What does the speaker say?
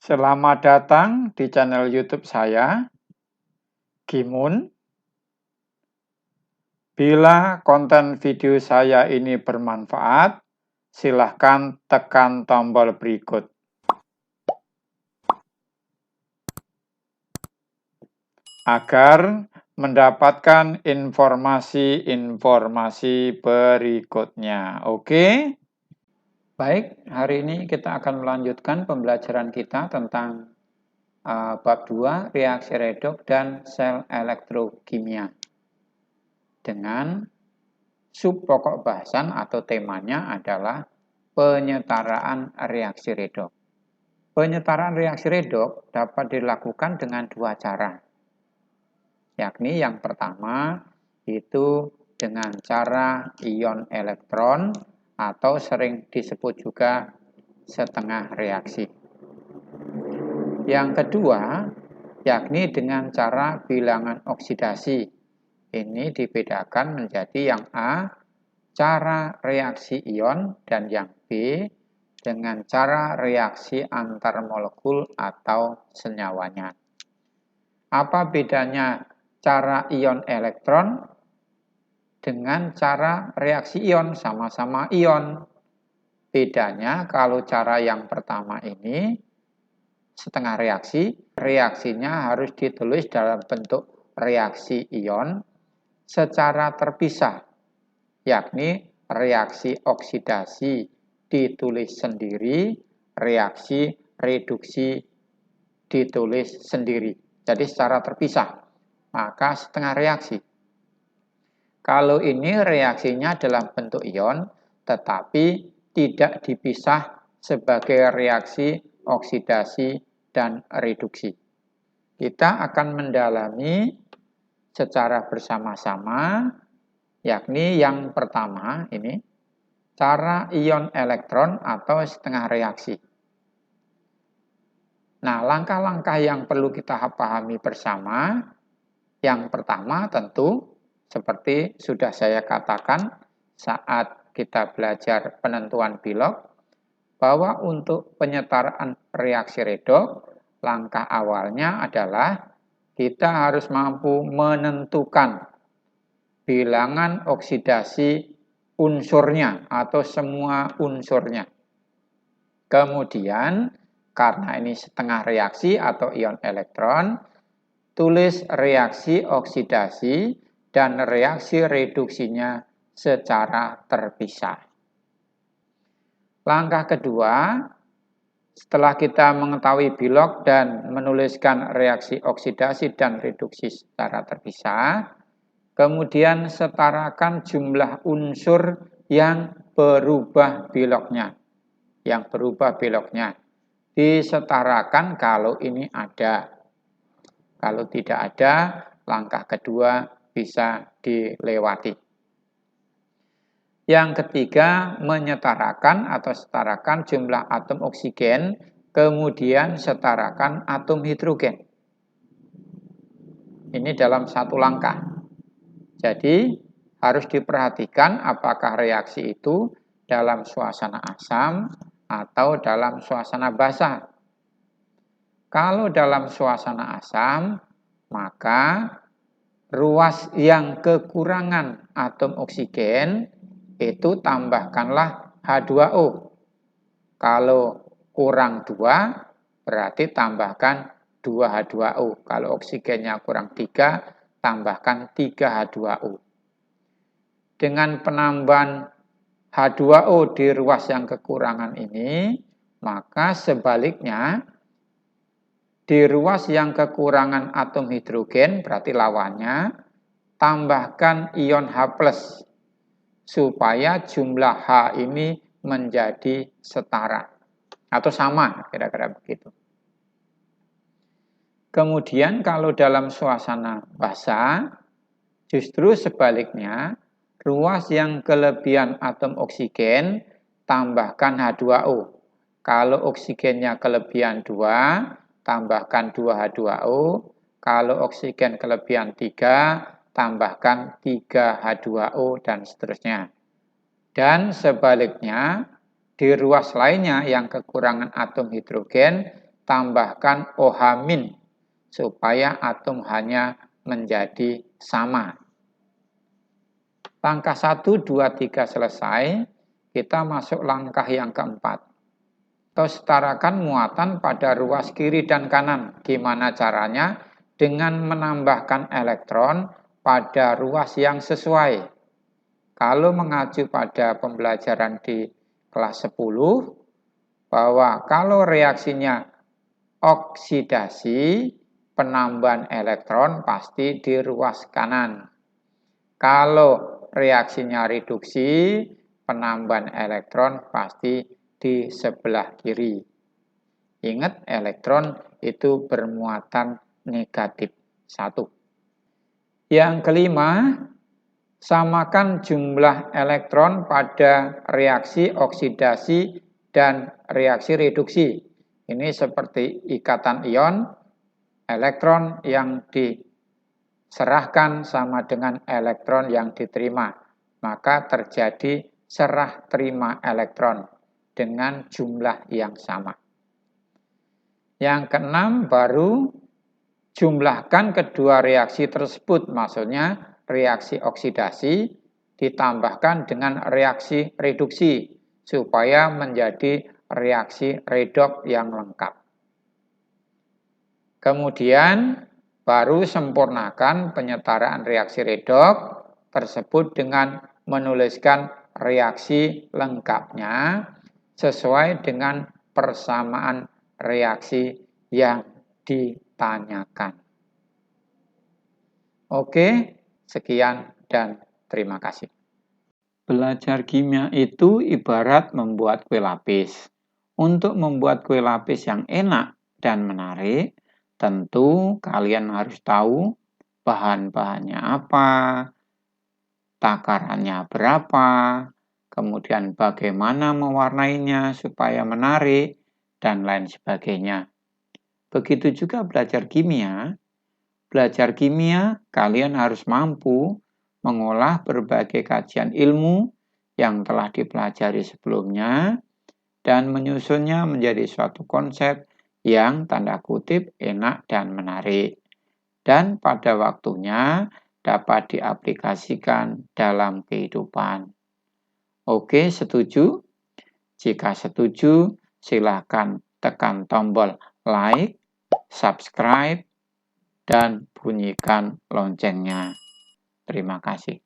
Selamat datang di channel YouTube saya, Gimun. Bila konten video saya ini bermanfaat, silahkan tekan tombol berikut. Agar mendapatkan informasi-informasi berikutnya. Oke? Baik, hari ini kita akan melanjutkan pembelajaran kita tentang bab 2, reaksi redoks dan sel elektrokimia. Dengan sub pokok bahasan atau temanya adalah penyetaraan reaksi redoks. Penyetaraan reaksi redoks dapat dilakukan dengan dua cara. Yakni yang pertama itu dengan cara ion elektron atau sering disebut juga setengah reaksi. Yang kedua yakni dengan cara bilangan oksidasi. Ini dibedakan menjadi yang A, cara reaksi ion, dan yang B, dengan cara reaksi antar molekul atau senyawanya. Apa bedanya cara ion elektron dengan cara reaksi ion? Sama-sama ion. Bedanya kalau cara yang pertama ini setengah reaksi, reaksinya harus ditulis dalam bentuk reaksi ion secara terpisah, yakni reaksi oksidasi ditulis sendiri, reaksi reduksi ditulis sendiri. Jadi secara terpisah, maka setengah reaksi. Kalau ini reaksinya dalam bentuk ion, tetapi tidak dipisah sebagai reaksi oksidasi dan reduksi. Kita akan mendalami secara bersama-sama, yakni yang pertama ini, cara ion elektron atau setengah reaksi. Nah, langkah-langkah yang perlu kita pahami bersama, yang pertama tentu seperti sudah saya katakan saat kita belajar penentuan Bilog, bahwa untuk penyetaraan reaksi redoks, langkah awalnya adalah kita harus mampu menentukan bilangan oksidasi unsurnya atau semua unsurnya. Kemudian, karena ini setengah reaksi atau ion elektron, tulis reaksi oksidasi dan reaksi reduksinya secara terpisah. Langkah kedua, setelah kita mengetahui Bilog dan menuliskan reaksi oksidasi dan reduksi secara terpisah, kemudian setarakan jumlah unsur yang berubah Bilognya. Yang berubah Bilognya disetarakan kalau ini ada. Kalau tidak ada, langkah kedua bisa dilewati. Yang ketiga, menyetarakan atau setarakan jumlah atom oksigen, kemudian setarakan atom hidrogen. Ini dalam satu langkah. Jadi, harus diperhatikan apakah reaksi itu dalam suasana asam atau dalam suasana basah. Kalau dalam suasana asam, maka ruas yang kekurangan atom oksigen itu tambahkanlah H2O. Kalau kurang 2, berarti tambahkan 2H2O. Kalau oksigennya kurang 3, tambahkan 3H2O. Dengan penambahan H2O di ruas yang kekurangan ini, maka sebaliknya di ruas yang kekurangan atom hidrogen, berarti lawannya, tambahkan ion H+, supaya jumlah H ini menjadi setara atau sama, kira-kira begitu. Kemudian kalau dalam suasana basah, justru sebaliknya, ruas yang kelebihan atom oksigen, tambahkan H2O. Kalau oksigennya kelebihan 2, tambahkan 2H2O. Kalau oksigen kelebihan 3, tambahkan 3H2O dan seterusnya. Dan sebaliknya, di ruas lainnya yang kekurangan atom hidrogen, tambahkan OH- supaya atom hanya menjadi sama. Langkah 1, 2, 3 selesai, kita masuk langkah yang keempat. Atau setarakan muatan pada ruas kiri dan kanan. Gimana caranya? Dengan menambahkan elektron pada ruas yang sesuai. Kalau mengacu pada pembelajaran di kelas 10, bahwa kalau reaksinya oksidasi, penambahan elektron pasti di ruas kanan. Kalau reaksinya reduksi, penambahan elektron pasti di sebelah kiri. Ingat, elektron itu bermuatan negatif 1. Yang kelima, samakan jumlah elektron pada reaksi oksidasi dan reaksi reduksi. Ini seperti ikatan ion, elektron yang diserahkan sama dengan elektron yang diterima. Maka terjadi serah terima elektron dengan jumlah yang sama. Yang keenam, baru jumlahkan kedua reaksi tersebut, maksudnya reaksi oksidasi ditambahkan dengan reaksi reduksi supaya menjadi reaksi redoks yang lengkap. Kemudian baru sempurnakan penyetaraan reaksi redoks tersebut dengan menuliskan reaksi lengkapnya sesuai dengan persamaan reaksi yang ditanyakan. Oke, sekian dan terima kasih. Belajar kimia itu ibarat membuat kue lapis. Untuk membuat kue lapis yang enak dan menarik, tentu kalian harus tahu bahan-bahannya apa, takarannya berapa, kemudian bagaimana mewarnainya supaya menarik, dan lain sebagainya. Begitu juga belajar kimia. Belajar kimia, kalian harus mampu mengolah berbagai kajian ilmu yang telah dipelajari sebelumnya dan menyusunnya menjadi suatu konsep yang tanda kutip enak dan menarik, dan pada waktunya dapat diaplikasikan dalam kehidupan. Oke, setuju? Jika setuju, silakan tekan tombol like, subscribe, dan bunyikan loncengnya. Terima kasih.